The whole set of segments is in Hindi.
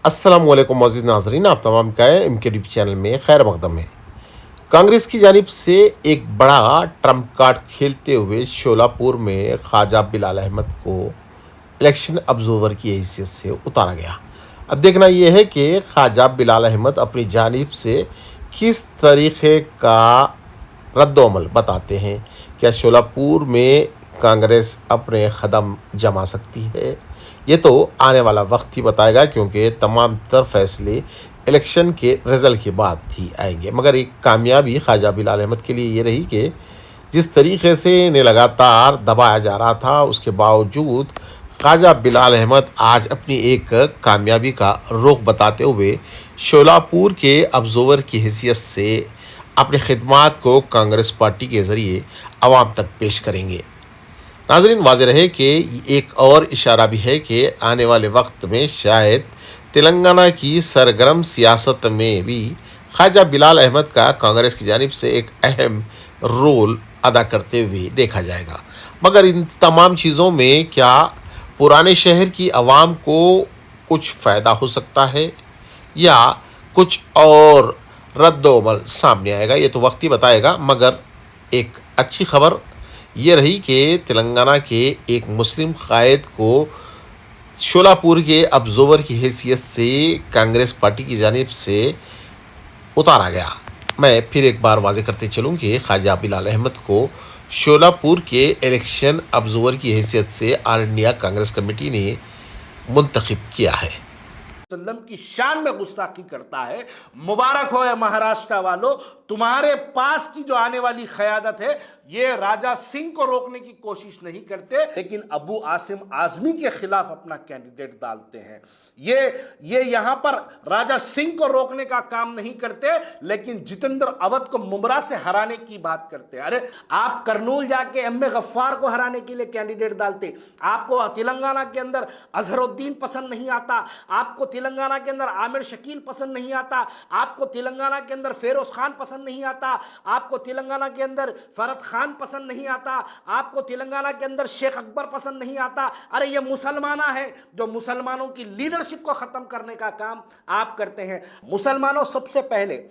अस्सलाम वालेकुम मोअज़्ज़िज़ नाज़रीन, आप तमाम का है MKTV चैनल में खैर मकदम है। कांग्रेस की जानिब से एक बड़ा ट्रम्प कार्ड खेलते हुए शोलापुर में ख्वाजा बिलाल अहमद को इलेक्शन ऑब्जर्वर की हैसियत से उतारा गया। अब देखना यह है कि ख्वाजा बिलाल अहमद अपनी जानिब से किस तरीके का रद्द-ओ-अमल बताते हैं। क्या शोलापुर में कांग्रेस अपने कदम जमा सकती है? ये तो आने वाला वक्त ही बताएगा, क्योंकि तमाम तर फैसले इलेक्शन के रिजल्ट के बाद ही आएंगे। मगर एक कामयाबी ख्वाजा बिलाल अहमद के लिए ये रही कि जिस तरीके से इन्हें लगातार दबाया जा रहा था, उसके बावजूद ख्वाजा बिलाल अहमद आज अपनी एक कामयाबी का रुख बताते हुए शोलापुर के ऑब्जर्वर की हैसियत से अपनी खिदमात को कांग्रेस पार्टी के ज़रिए आवाम तक पेश करेंगे। नाज़रीन, वाज़ेह रहे कि एक और इशारा भी है कि आने वाले वक्त में शायद तेलंगाना की सरगर्म सियासत में भी ख्वाजा बिलाल अहमद का कांग्रेस की जानिब से एक अहम रोल अदा करते हुए देखा जाएगा। मगर इन तमाम चीज़ों में क्या पुराने शहर की आवाम को कुछ फ़ायदा हो सकता है, या कुछ और रद्द-ओ-अमल सामने आएगा, ये तो वक्त ही बताएगा। मगर एक अच्छी खबर ये रही कि तेलंगाना के एक मुस्लिम कायद को शोलापुर के ऑब्जर्वर की हैसियत से कांग्रेस पार्टी की जानिब से उतारा गया। मैं फिर एक बार वाज़ेह करते चलूँ कि ख्वाजा बिलाल अहमद को शोलापुर के इलेक्शन ऑब्जर्वर की हैसियत से ऑल इंडिया कांग्रेस कमेटी ने मुंतखब किया है। वसल्लम की शान में गुस्ताखी करता है। मुबारक हो महाराष्ट्र वालों, तुम्हारे पास की जो आने वाली क़यादत है, ये राजा सिंह को रोकने की कोशिश नहीं करते, लेकिन अबू आसिम आज़मी के खिलाफ अपना कैंडिडेट डालते हैं। ये यहां पर राजा सिंह को रोकने का काम नहीं करते, लेकिन जितेंद्र अवध को मुमरा से हराने की बात करते हैं। अरे आप करनूल जाके एम ए गफ्फार को हराने के लिए कैंडिडेट डालते, आपको तेलंगाना के अंदर अजहरुद्दीन पसंद नहीं आता, आपको तेलंगाना के अंदर आमिर शकील पसंद नहीं आता, आपको तेलंगाना के अंदर फेरोज खान पसंद नहीं आता, आपको तेलंगाना के अंदर फरद खान पसंद नहीं आता, आपको तेलंगाना के अंदर शेख अकबर पसंद नहीं आता। अरे ये मुसलमाना है जो मुसलमानों की लीडरशिप को खत्म करने का काम आप करते हैं। मुसलमानों, सबसे पहले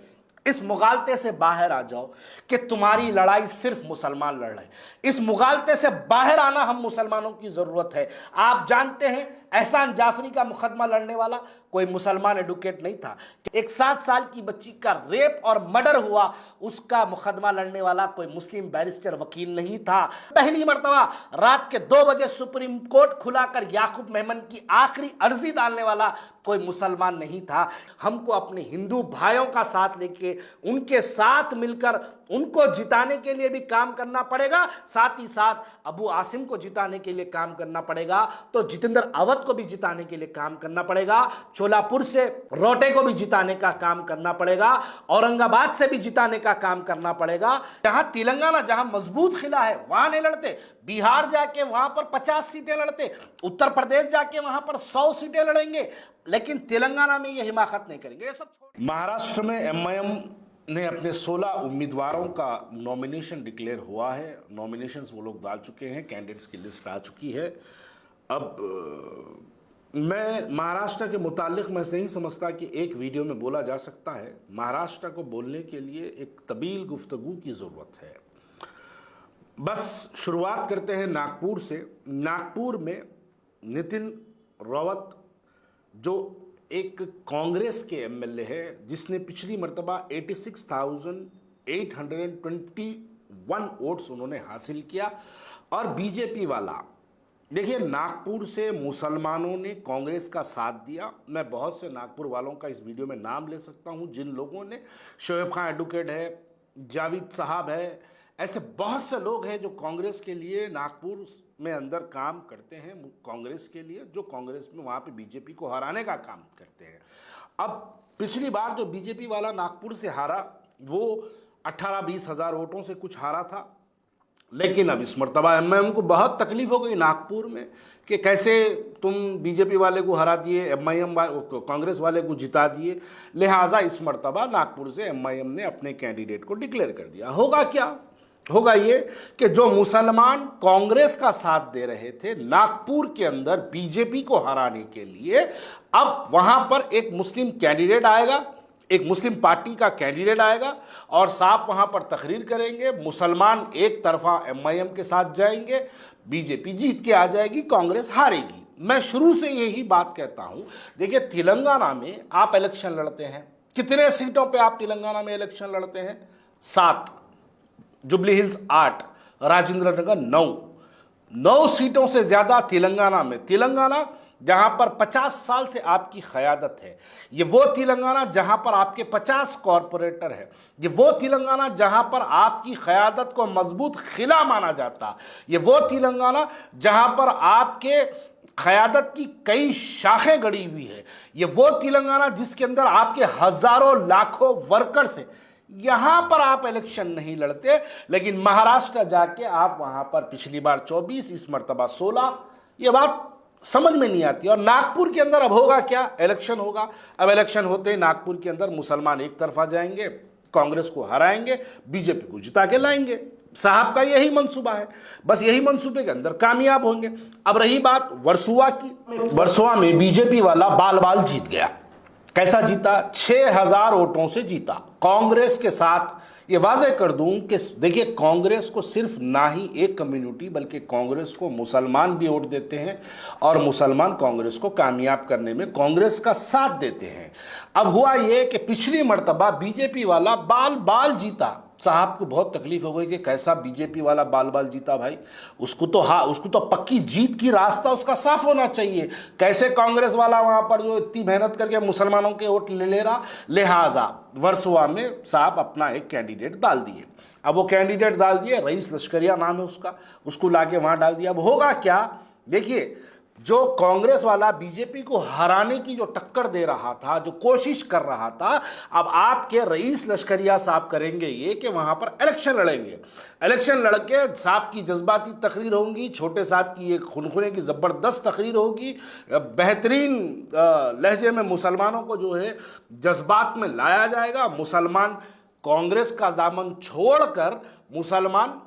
इस मुगालते से बाहर आ जाओ कि तुम्हारी लड़ाई सिर्फ मुसलमान लड़ रहे हैं। इस मुगालते से बाहर आना हम मुसलमानों की जरूरत है। आप जानते हैं, एहसान जाफरी का मुकदमा लड़ने वाला कोई मुसलमान एडवोकेट नहीं था। एक 7 साल की बच्ची का रेप और मर्डर हुआ, उसका मुकदमा लड़ने वाला कोई मुस्लिम बैरिस्टर वकील नहीं था। पहली मर्तबा रात के 2 बजे सुप्रीम कोर्ट खुलाकर याकूब मेमन की आखिरी अर्जी डालने वाला कोई मुसलमान नहीं था। हमको अपने हिंदू भाइयों का साथ लेके उनके साथ मिलकर उनको जिताने के लिए भी काम करना पड़ेगा, साथ ही साथ अबू आसिम को जिताने के लिए काम करना पड़ेगा, तो जितेंद्र अवध को भी जिताने के लिए काम करना पड़ेगा, शोलापुर से रोटे को भी जिताने का काम करना पड़ेगा, औरंगाबाद से भी जिताने का काम करना पड़ेगा। जहां तेलंगाना जहां मजबूत खिला है वहां नहीं लड़ते, बिहार जाके वहां पर 50 सीटें लड़ते, उत्तर प्रदेश जाके वहां पर 100 सीटें लड़ेंगे, लेकिन तेलंगाना में ये हिमाकत नहीं करेंगे। ये सब महाराष्ट्र में एमआईएम ने अपने 16 उम्मीदवारों का नॉमिनेशन डिक्लेयर हुआ है। नॉमिनेशंस वो लोग डाल चुके हैं, कैंडिडेट्स की लिस्ट आ चुकी है। अब मैं महाराष्ट्र के मुतालिक मैं नहीं समझता कि एक वीडियो में बोला जा सकता है। महाराष्ट्र को बोलने के लिए एक तवील गुफ्तगू की ज़रूरत है। बस शुरुआत करते हैं नागपुर से। नागपुर में नितिन रावत, जो एक कांग्रेस के एमएलए है, जिसने पिछली मर्तबा 86,821 वोट्स उन्होंने हासिल किया, और बीजेपी वाला, देखिए नागपुर से मुसलमानों ने कांग्रेस का साथ दिया। मैं बहुत से नागपुर वालों का इस वीडियो में नाम ले सकता हूं, जिन लोगों ने, शोएब खान एडवोकेट है, जावेद साहब है, ऐसे बहुत से लोग हैं जो कांग्रेस के लिए नागपुर में अंदर काम करते हैं, कांग्रेस के लिए, जो कांग्रेस में वहाँ पे बीजेपी को हराने का काम करते हैं। अब पिछली बार जो बीजेपी वाला नागपुर से हारा, वो 18-20 हज़ार वोटों से कुछ हारा था, लेकिन अब इस मरतबा एमआईएम को बहुत तकलीफ हो गई नागपुर में कि कैसे तुम बीजेपी वाले को हरा दिए, एमआईएम कांग्रेस वाले को जिता दिए। लिहाजा इस मरतबा नागपुर से एमआईएम ने अपने कैंडिडेट को डिक्लेयर कर दिया। होगा क्या, होगा ये कि जो मुसलमान कांग्रेस का साथ दे रहे थे नागपुर के अंदर बीजेपी को हराने के लिए, अब वहां पर एक मुस्लिम कैंडिडेट आएगा, एक मुस्लिम पार्टी का कैंडिडेट आएगा और साहब वहां पर तकरीर करेंगे, मुसलमान एक तरफा एमआईएम के साथ जाएंगे, बीजेपी जीत के आ जाएगी, कांग्रेस हारेगी। मैं शुरू से यही बात कहता हूं। देखिए, तेलंगाना में आप इलेक्शन लड़ते हैं, कितने सीटों पे आप तेलंगाना में इलेक्शन लड़ते हैं? 7, जुबली हिल्स 8, राजेंद्र नगर 9 सीटों से ज्यादा तेलंगाना में। तेलंगाना जहां पर 50 साल से आपकी क़यादत है, ये वो तेलंगाना जहां पर आपके 50 कॉरपोरेटर है, ये वो तेलंगाना जहां पर आपकी क़यादत को मजबूत खिला माना जाता, ये वो तेलंगाना जहां पर आपके क़यादत की कई शाखें गड़ी हुई है, ये वो तेलंगाना जिसके अंदर आपके हजारों लाखों वर्कर्स हैं। यहां पर आप इलेक्शन नहीं लड़ते, लेकिन महाराष्ट्र जाके आप वहां पर पिछली बार 24, इस मर्तबा 16, ये बात समझ में नहीं आती। और नागपुर के अंदर अब होगा क्या? इलेक्शन होगा। अब इलेक्शन होते ही नागपुर के अंदर मुसलमान एक तरफा जाएंगे, कांग्रेस को हराएंगे, बीजेपी को जिता के लाएंगे। साहब का यही मंसूबा है, बस यही मंसूबे के अंदर कामयाब होंगे। अब रही बात वर्सोवा की, वर्सोवा में बीजेपी वाला बाल बाल जीत गया। कैसा जीता? 6000 वोटों से जीता कांग्रेस के साथ। ये वाजे कर दूं कि देखिए, कांग्रेस को सिर्फ ना ही एक कम्युनिटी बल्कि कांग्रेस को मुसलमान भी वोट देते हैं और मुसलमान कांग्रेस को कामयाब करने में कांग्रेस का साथ देते हैं। अब हुआ ये कि पिछली मर्तबा बीजेपी वाला बाल बाल जीता। साहब को बहुत तकलीफ हो गई कि कैसा बीजेपी वाला बाल बाल जीता भाई, उसको तो पक्की जीत की रास्ता उसका साफ होना चाहिए। कैसे कांग्रेस वाला वहां पर जो इतनी मेहनत करके मुसलमानों के वोट ले रहा, लिहाजा वर्सोवा में साहब अपना एक कैंडिडेट डाल दिए। अब वो कैंडिडेट डाल दिए, रईस लश्करिया नाम है उसका, उसको लाके वहां डाल दिया। अब होगा क्या? देखिए, जो कांग्रेस वाला बीजेपी को हराने की जो टक्कर दे रहा था, जो कोशिश कर रहा था, अब आपके रईस लश्करिया साहब करेंगे ये कि वहां पर इलेक्शन लड़ेंगे। इलेक्शन लड़के साहब की जज्बाती तकरीर होंगी, छोटे साहब की एक खुनखुने की जबरदस्त तकरीर होगी, बेहतरीन लहजे में मुसलमानों को जो है जज्बात में लाया जाएगा। मुसलमान कांग्रेस का दामन छोड़कर मुसलमान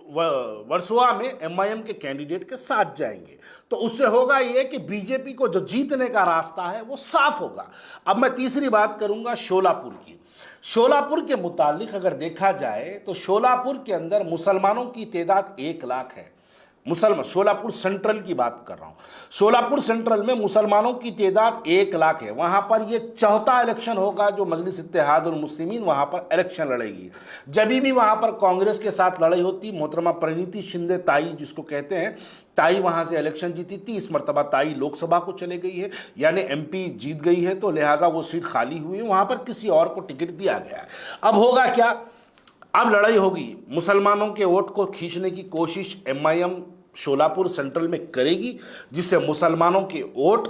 वर्सोवा में एमआईएम के कैंडिडेट के साथ जाएंगे। तो उससे होगा ये कि बीजेपी को जो जीतने का रास्ता है वो साफ होगा। अब मैं तीसरी बात करूंगा शोलापुर की। शोलापुर के मुतालिक अगर देखा जाए तो शोलापुर के अंदर मुसलमानों की तादाद 1 लाख है। मुसलमान, शोलापुर सेंट्रल की बात कर रहा हूं। शोलापुर सेंट्रल में मुसलमानों की तादाद 1 लाख है। वहां पर यह चौथा इलेक्शन होगा जो मजलिस इत्तेहादुल मुस्लिमीन वहां पर इलेक्शन लड़ेगी। जब भी वहां पर कांग्रेस के साथ लड़ाई होती, मोहतरमा परिणीति शिंदे ताई जिसको कहते हैं, ताई वहां से इलेक्शन जीती थी। इस मरतबा ताई लोकसभा को चले गई है, यानी एमपी जीत गई है, तो लिहाजा वो सीट खाली हुई है, वहां पर किसी और को टिकट दिया गया है। अब होगा क्या? अब लड़ाई होगी, मुसलमानों के वोट को खींचने की कोशिश एमआईएम शोलापुर सेंट्रल में करेगी, जिससे मुसलमानों के वोट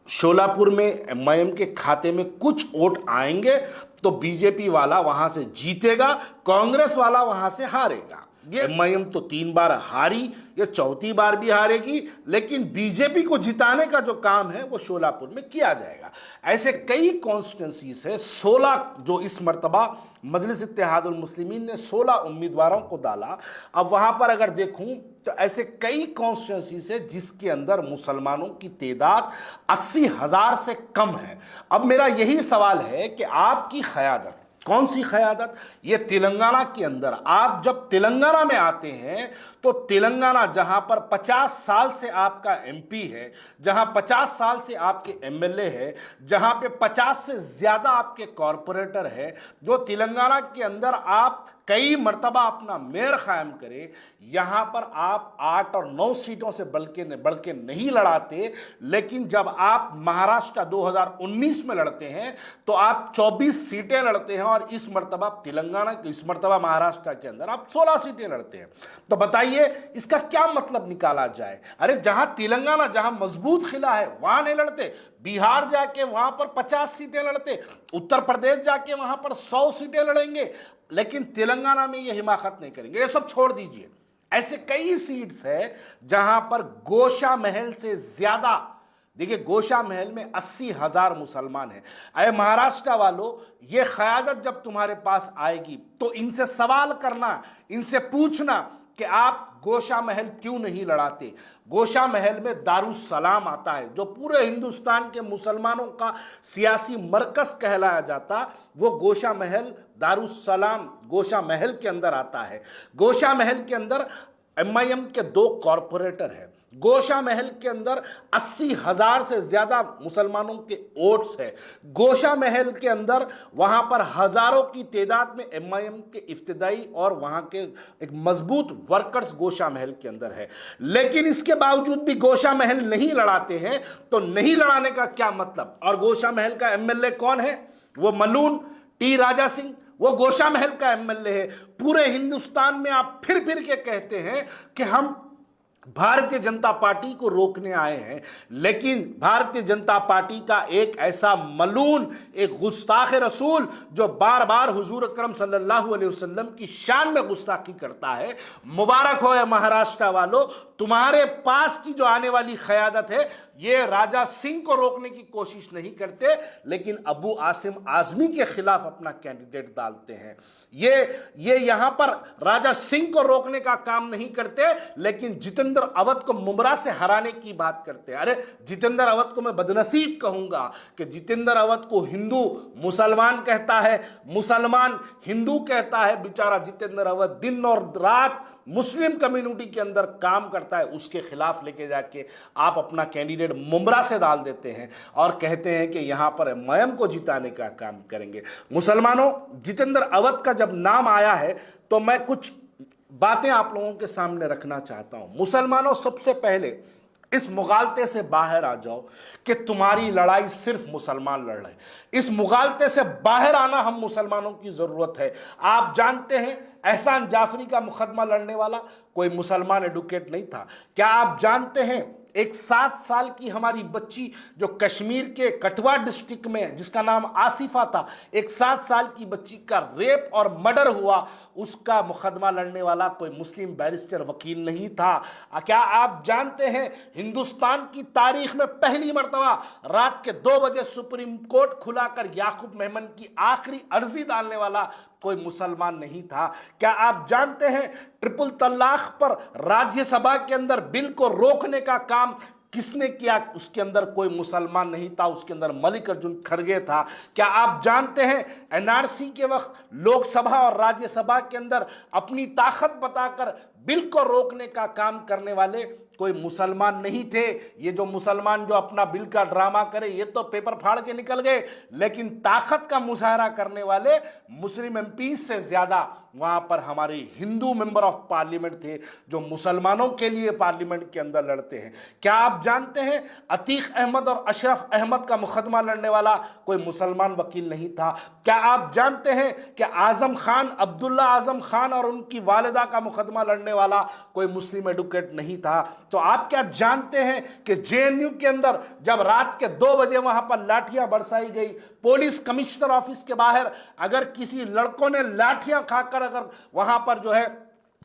शोलापुर में एमआईएम के खाते में कुछ वोट आएंगे, तो बीजेपी वाला वहां से जीतेगा, कांग्रेस वाला वहां से हारेगा। ये एमआईएम तो 3 बार हारी, ये चौथी बार भी हारेगी, लेकिन बीजेपी को जिताने का जो काम है वो शोलापुर में किया जाएगा। ऐसे कई कॉन्स्टिट्यूंसीज है, 16 जो इस मर्तबा मजलिस इत्तेहादुल मुस्लिमीन ने 16 उम्मीदवारों को डाला। अब वहां पर अगर देखूं तो ऐसे कई कॉन्स्टिट्यूंसीज है जिसके अंदर मुसलमानों की तादाद 80,000 से कम है। अब मेरा यही सवाल है कि आपकी क़यादत, कौन सी क़यादत? ये तेलंगाना के अंदर, आप जब तेलंगाना में आते हैं तो तेलंगाना जहां पर 50 साल से आपका एमपी है, जहां 50 साल से आपके एमएलए है, जहां पे 50 से ज्यादा आपके कॉरपोरेटर है, जो तेलंगाना के अंदर आप कई मर्तबा अपना मेयर कायम करे, यहां पर आप 8 और 9 सीटों से बढ़ के नहीं लड़ाते, लेकिन जब आप महाराष्ट्र 2019 में लड़ते हैं तो आप 24 सीटें लड़ते हैं, और इस मर्तबा तेलंगाना, इस मर्तबा महाराष्ट्र के अंदर आप 16 सीटें लड़ते हैं। तो बताइए इसका क्या मतलब निकाला जाए? अरे जहां तेलंगाना जहां मजबूत किला है वहां नहीं लड़ते, बिहार जाके वहां पर 50 सीटें लड़ते, उत्तर प्रदेश जाके वहां पर 100 सीटें लड़ेंगे, लेकिन तेलंगाना में ये हिमाकत नहीं करेंगे। ये सब छोड़ दीजिए, ऐसे कई सीट्स है जहां पर गोशा महल से ज्यादा देखिए, गोशा महल में 80,000 मुसलमान हैं। अरे महाराष्ट्र वालों, ये क़यादत जब तुम्हारे पास आएगी तो इनसे सवाल करना, इनसे पूछना कि आप गोशा महल क्यों नहीं लड़ाते। गोशा महल में दारुस्सलाम आता है, जो पूरे हिंदुस्तान के मुसलमानों का सियासी मरकज कहलाया जाता, वो गोशा महल दारुस्सलाम गोशा महल के अंदर आता है। गोशा महल के अंदर MIM के 2 कॉरपोरेटर हैं। गोशा महल के अंदर 80,000 से ज्यादा मुसलमानों के वोट्स है। गोशा महल के अंदर वहां पर हजारों की तादाद में MIM के इफ्तिदाई और वहां के एक मजबूत वर्कर्स गोशा महल के अंदर है। लेकिन इसके बावजूद भी गोशा महल नहीं लड़ाते हैं। तो नहीं लड़ाने का क्या मतलब? और गोशा महल का MLA कौन है? वो मलून टी राजा सिंह, वो गोशा महल का MLA है। पूरे हिंदुस्तान में आप फिर फिर के कहते हैं कि हम भारतीय जनता पार्टी को रोकने आए हैं, लेकिन भारतीय जनता पार्टी का एक ऐसा मलून, एक गुस्ताख रसूल जो बार बार हुजूर अकरम सल्लल्लाहु अलैहि वसल्लम की शान में गुस्ताखी करता है। मुबारक हो महाराष्ट्र वालों, तुम्हारे पास की जो आने वाली क़यादत है, ये राजा सिंह को रोकने की कोशिश नहीं करते, लेकिन अबू आसिम आजमी के खिलाफ अपना कैंडिडेट डालते हैं। ये यहां पर राजा सिंह को रोकने का काम नहीं करते, लेकिन जितेंद्र अवध को मुमरा से हराने की बात करते हैं। अरे जितेंद्र अवध को मैं बदनसीब कहूंगा कि जितेंद्र अवध को हिंदू मुसलमान कहता है, मुसलमान हिंदू कहता है। बेचारा जितेंद्र अवध दिन और रात मुस्लिम कम्युनिटी के अंदर काम करता है, उसके खिलाफ लेके जाके आप अपना कैंडिडेट मुमरा से डाल देते हैं और कहते हैं कि यहां पर MIM को जिताने का काम करेंगे। मुसलमानों, जितेंद्र अवध का जब नाम आया है तो मैं कुछ बातें आप लोगों के सामने रखना चाहता हूं। मुसलमानों, सबसे पहले इस मुगालते से बाहर आ जाओ कि तुम्हारी लड़ाई सिर्फ मुसलमान लड़ रहे हैं। इस मुगालते से बाहर आना हम मुसलमानों की जरूरत है। आप जानते हैं, एहसान जाफरी का मुकदमा लड़ने वाला कोई मुसलमान एडवोकेट नहीं था। क्या आप जानते हैं, एक 7 साल की हमारी बच्ची जो कश्मीर के कठुआ डिस्ट्रिक्ट में, जिसका नाम आसिफा था, एक 7 साल की बच्ची का रेप और मर्डर हुआ, उसका मुकदमा लड़ने वाला कोई मुस्लिम बैरिस्टर वकील नहीं था। क्या आप जानते हैं, हिंदुस्तान की तारीख में पहली मर्तबा रात के 2 बजे सुप्रीम कोर्ट खुलाकर याकूब मेमन की आखिरी अर्जी डालने वाला कोई मुसलमान नहीं था। क्या आप जानते हैं, ट्रिपल तलाक पर राज्यसभा के अंदर बिल को रोकने का काम किसने किया? उसके अंदर कोई मुसलमान नहीं था, उसके अंदर मल्लिकार्जुन खड़गे था। क्या आप जानते हैं, NRC के वक्त लोकसभा और राज्यसभा के अंदर अपनी ताकत बताकर बिल को रोकने का काम करने वाले कोई मुसलमान नहीं थे। ये जो मुसलमान जो अपना बिल का ड्रामा करे, ये तो पेपर फाड़ के निकल गए, लेकिन ताकत का मुजाहरा करने वाले मुस्लिम MP से ज्यादा वहां पर हमारे हिंदू मेंबर ऑफ पार्लियामेंट थे, जो मुसलमानों के लिए पार्लियामेंट के अंदर लड़ते हैं। क्या आप जानते हैं, अतीक अहमद और अशरफ अहमद का मुकदमा लड़ने वाला कोई मुसलमान वकील नहीं था। क्या आप जानते हैं कि आजम खान, अब्दुल्ला आजम खान और उनकी वालिदा का मुकदमा लड़ने वाला कोई मुस्लिम एडवोकेट नहीं था। तो आप क्या जानते हैं कि JNU के अंदर जब रात के 2 बजे वहां पर लाठियां बरसाई गई, पुलिस कमिश्नर ऑफिस के बाहर अगर किसी लड़कों ने लाठियां खाकर अगर वहां पर जो है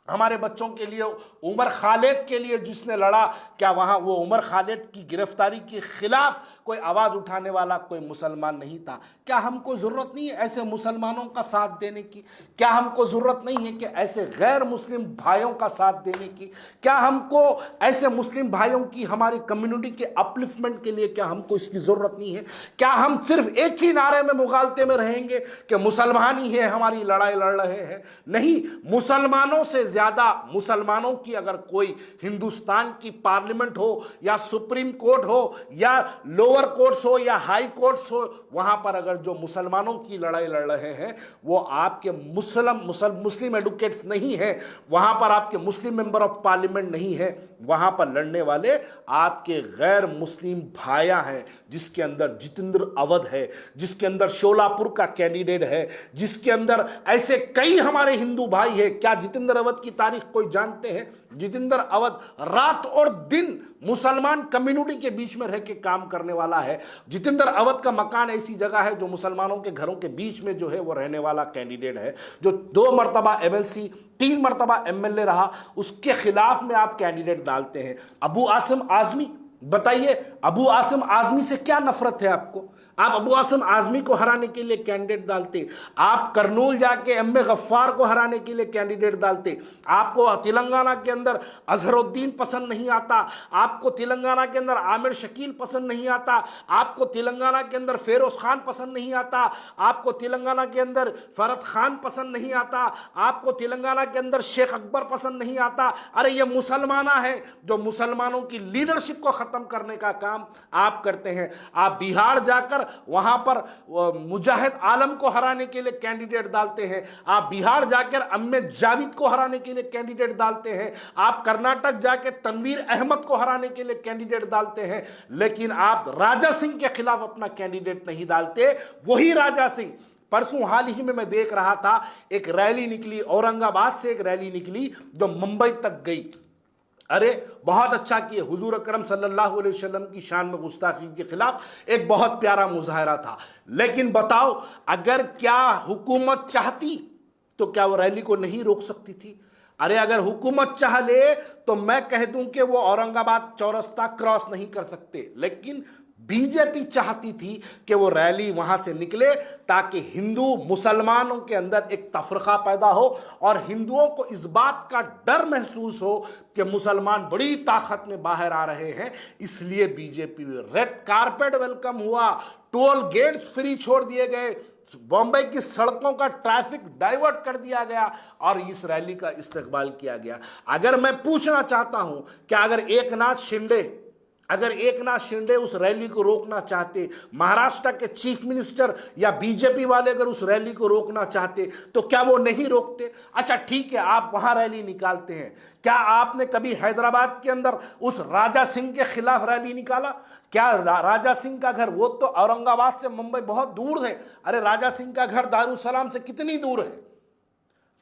हमारे बच्चों के लिए, उमर खालिद के लिए जिसने लड़ा, क्या वहां वो उमर खालिद की गिरफ्तारी के खिलाफ कोई आवाज उठाने वाला कोई मुसलमान नहीं था? क्या हमको जरूरत नहीं है ऐसे मुसलमानों का साथ देने की? क्या हमको जरूरत नहीं है कि ऐसे गैर मुस्लिम भाइयों का साथ देने की? क्या हमको ऐसे मुस्लिम भाइयों की, हमारी कम्युनिटी के अपलिफ्टमेंट के लिए क्या हमको इसकी जरूरत नहीं है? क्या हम सिर्फ एक ही नारे में मुगालते में रहेंगे कि मुसलमान ही है हमारी लड़ाई लड़ रहे हैं? नहीं, मुसलमानों से ज्यादा मुसलमानों की अगर कोई हिंदुस्तान की पार्लियामेंट हो या सुप्रीम कोर्ट हो या लोअर कोर्ट्स हो या हाई कोर्ट्स हो, वहां पर अगर जो मुसलमानों की लड़ाई लड़ रहे हैं वो आपके मुस्लिम एडवोकेट्स नहीं है, वहां पर आपके मुस्लिम मेंबर ऑफ पार्लियामेंट नहीं है, वहां पर लड़ने वाले आपके गैर मुस्लिम भाया हैं, जिसके अंदर जितेंद्र अवध है, जिसके अंदर शोलापुर का कैंडिडेट है, जिसके अंदर ऐसे कई हमारे हिंदू भाई है। क्या जितेंद्र अवध की तारीख कोई जानते हैं? जितेंद्र अवध रात और दिन मुसलमान कम्युनिटी के बीच में रह के काम करने वाला है। जितेंद्र अवध का मकान ऐसी जगह है जो मुसलमानों के घरों के बीच में जो है वो रहने वाला कैंडिडेट है, जो 2 मरतबा MLC, 3 मरतबा MLA रहा, उसके खिलाफ में आप कैंडिडेट डालते हैं। अबू आसिम आजमी बताइए, अबू आसिम आजमी से क्या नफरत है आपको? आप अबू आसिम आजमी को हराने के लिए कैंडिडेट डालते, आप करनूल जाके एम.ए. गफ्फार को हराने के लिए कैंडिडेट डालते, आपको तेलंगाना के अंदर अजहरुद्दीन पसंद नहीं आता, आपको तेलंगाना के अंदर आमिर शकील पसंद नहीं आता, आपको तेलंगाना के अंदर फेरोज खान पसंद नहीं आता, आपको तेलंगाना के अंदर फरद खान पसंद नहीं आता, आपको तेलंगाना के अंदर शेख अकबर पसंद नहीं आता। अरे ये मुसलमाना है जो मुसलमानों की लीडरशिप को खत्म करने का काम आप करते हैं। आप बिहार जाकर वहां पर मुजाहिद आलम को हराने के लिए कैंडिडेट डालते हैं, आप बिहार जाकर अहमद जावेद को हराने के लिए कैंडिडेट डालते हैं, आप कर्नाटक जाकर तनवीर अहमद को हराने के लिए कैंडिडेट डालते हैं, लेकिन आप राजा सिंह के खिलाफ अपना कैंडिडेट नहीं डालते। वही राजा सिंह, परसों हाल ही में मैं देख रहा था, एक रैली निकली औरंगाबाद से, एक रैली निकली जो मुंबई तक गई। अरे बहुत अच्छा किए, हुजूर अकरम सल्लल्लाहु अलैहि वसल्लम की शान में गुस्ताखी के खिलाफ एक बहुत प्यारा मुजाहरा था। लेकिन बताओ, अगर क्या हुकूमत चाहती तो क्या वो रैली को नहीं रोक सकती थी? अरे अगर हुकूमत चाह ले तो मैं कह दूं कि वो औरंगाबाद चौरस्ता क्रॉस नहीं कर सकते, लेकिन बीजेपी चाहती थी कि वो रैली वहां से निकले ताकि हिंदू मुसलमानों के अंदर एक तफरका पैदा हो और हिंदुओं को इस बात का डर महसूस हो कि मुसलमान बड़ी ताकत में बाहर आ रहे हैं। इसलिए बीजेपी में रेड कारपेट वेलकम हुआ, टोल गेट्स फ्री छोड़ दिए गए, बॉम्बे की सड़कों का ट्रैफिक डाइवर्ट कर दिया गया और इस रैली का इस्तकबाल किया गया। अगर मैं पूछना चाहता हूं कि अगर एकनाथ शिंदे उस रैली को रोकना चाहते, महाराष्ट्र के चीफ मिनिस्टर या बीजेपी वाले अगर उस रैली को रोकना चाहते तो क्या वो नहीं रोकते? अच्छा ठीक है, आप वहां रैली निकालते हैं, क्या आपने कभी हैदराबाद के अंदर उस राजा सिंह के खिलाफ रैली निकाला? क्या राजा सिंह का घर, वो तो औरंगाबाद से मुंबई बहुत दूर है, अरे राजा सिंह का घर दारुसलाम से कितनी दूर है?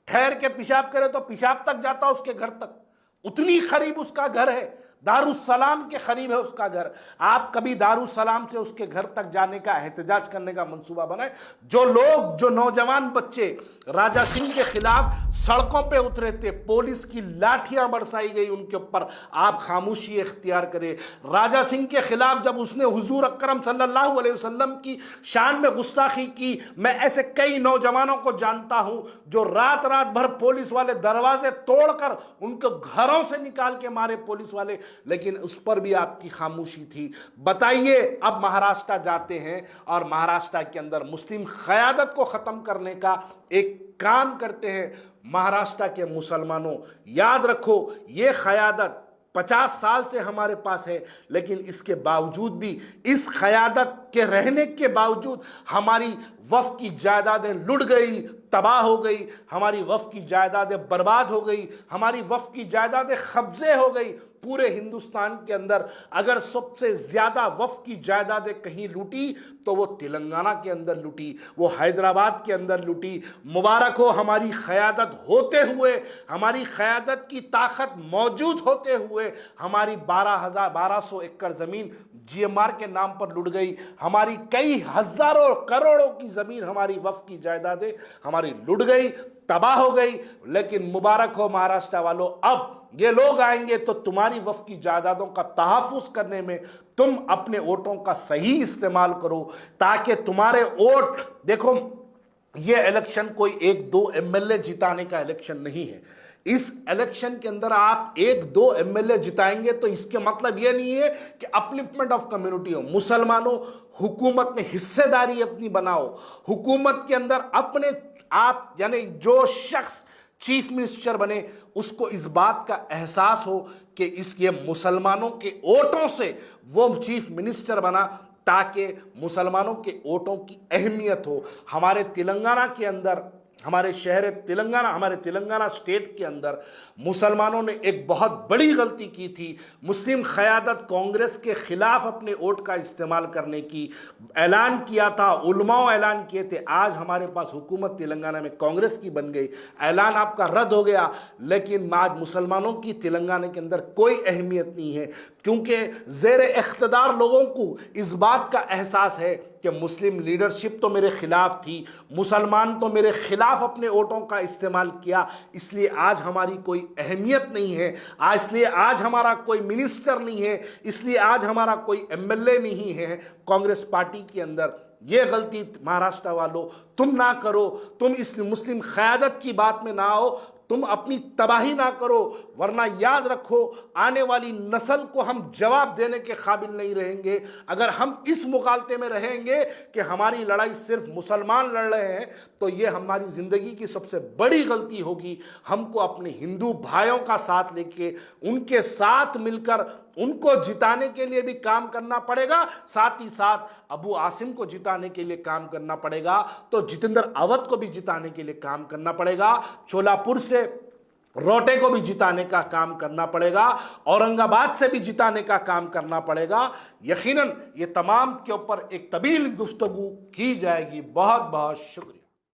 ठहर के पेशाब करे तो पेशाब तक जाता उसके घर तक, उतनी करीब उसका घर है, दारुसलाम के करीब है उसका घर। आप कभी दारुसलाम से उसके घर तक जाने का, एहतजाज करने का मंसूबा बनाए? जो नौजवान बच्चे राजा सिंह के खिलाफ सड़कों पे उतरे थे, पुलिस की लाठियां बरसाई गई उनके ऊपर, आप खामोशी इख्तियार करें। राजा सिंह के खिलाफ जब उसने हुजूर अकरम सल्लल्लाहु अलैहि वसल्लम की शान में गुस्ताखी की, मैं ऐसे कई नौजवानों को जानता हूं जो रात रात भर पुलिस वाले दरवाजे तोड़कर उनको घरों से निकाल के मारे पुलिस वाले, लेकिन उस पर भी आपकी खामोशी थी। बताइए, अब महाराष्ट्र जाते हैं और महाराष्ट्र के अंदर मुस्लिम क़यादत को खत्म करने का एक काम करते हैं। महाराष्ट्र के मुसलमानों, याद रखो, ये क़यादत 50 साल से हमारे पास है, लेकिन इसके बावजूद भी, इस क़यादत के रहने के बावजूद हमारी वफ़ की जायदादें लुट गई, तबाह हो गई, हमारी वफ़ की जायदादें बर्बाद हो गई, हमारी वफ़ की जायदादें कब्जे हो गई। पूरे हिंदुस्तान के अंदर अगर सबसे ज़्यादा वफ़ की जायदादें कहीं लूटी तो वो तेलंगाना के अंदर लूटी, वो हैदराबाद के अंदर लूटी। मुबारक हो, हमारी क़यादत होते हुए, हमारी क़यादत की ताकत मौजूद होते हुए हमारी 1200 एकड़ ज़मीन GMR के नाम पर लुट गई, हमारी कई हज़ारों करोड़ों की ज़मीन, हमारी वफ़ की जायदादें हमारी लुट गई, तबाह हो गई। लेकिन मुबारक हो महाराष्ट्र वालों, अब ये लोग आएंगे तो तुम्हारी वफ़ की जायदादों का तहफ़्फ़ुज़ करने में तुम अपने वोटों का सही इस्तेमाल करो, ताकि तुम्हारे वोट, देखो ये इलेक्शन कोई 1-2 MLA जिताने का इलेक्शन नहीं है। इस इलेक्शन के अंदर आप 1-2 MLA जिताएंगे तो इसके मतलब ये नहीं है कि अपलिफ्टमेंट ऑफ कम्युनिटी हो। मुसलमानों, हुकूमत में हिस्सेदारी अपनी बनाओ, हुकूमत के अंदर अपने आप, यानी जो शख्स चीफ मिनिस्टर बने उसको इस बात का एहसास हो कि इसके मुसलमानों के वोटों से वो चीफ मिनिस्टर बना, ताकि मुसलमानों के वोटों की अहमियत हो। हमारे तेलंगाना के अंदर, हमारे शहर तेलंगाना, हमारे तेलंगाना स्टेट के अंदर मुसलमानों ने एक बहुत बड़ी गलती की थी। मुस्लिम क़यादत कांग्रेस के खिलाफ अपने वोट का इस्तेमाल करने की ऐलान किया था, उलमाओं ऐलान किए थे। आज हमारे पास हुकूमत तेलंगाना में कांग्रेस की बन गई, ऐलान आपका रद्द हो गया, लेकिन आज मुसलमानों की तेलंगाना के अंदर कोई अहमियत नहीं है, क्योंकि ज़ेर इख्तिदार लोगों को इस बात का एहसास है कि मुस्लिम लीडरशिप तो मेरे खिलाफ थी, मुसलमान तो मेरे खिलाफ अपने वोटों का इस्तेमाल किया, इसलिए आज हमारी कोई अहमियत नहीं है, इसलिए आज हमारा कोई मिनिस्टर नहीं है, इसलिए आज हमारा कोई एमएलए नहीं है कांग्रेस पार्टी के अंदर। ये गलती महाराष्ट्र वालों तुम ना करो, तुम इस मुस्लिम क़यादत की बात में ना आओ, तुम अपनी तबाही ना करो, वरना याद रखो आने वाली नस्ल को हम जवाब देने के काबिल नहीं रहेंगे। अगर हम इस मुकालते में रहेंगे कि हमारी लड़ाई सिर्फ मुसलमान लड़ रहे हैं तो ये हमारी ज़िंदगी की सबसे बड़ी गलती होगी। हमको अपने हिंदू भाइयों का साथ लेके उनके साथ मिलकर उनको जिताने के लिए भी काम करना पड़ेगा, साथ ही साथ अबू आसिम को जिताने के लिए काम करना पड़ेगा, तो जितेंद्र अवध को भी जिताने के लिए काम करना पड़ेगा, शोलापुर से रोटे को भी जिताने का काम करना पड़ेगा, औरंगाबाद से भी जिताने का काम करना पड़ेगा। यकीनन ये तमाम के ऊपर एक तवील गुफ्तगू की जाएगी। बहुत बहुत शुक्रिया।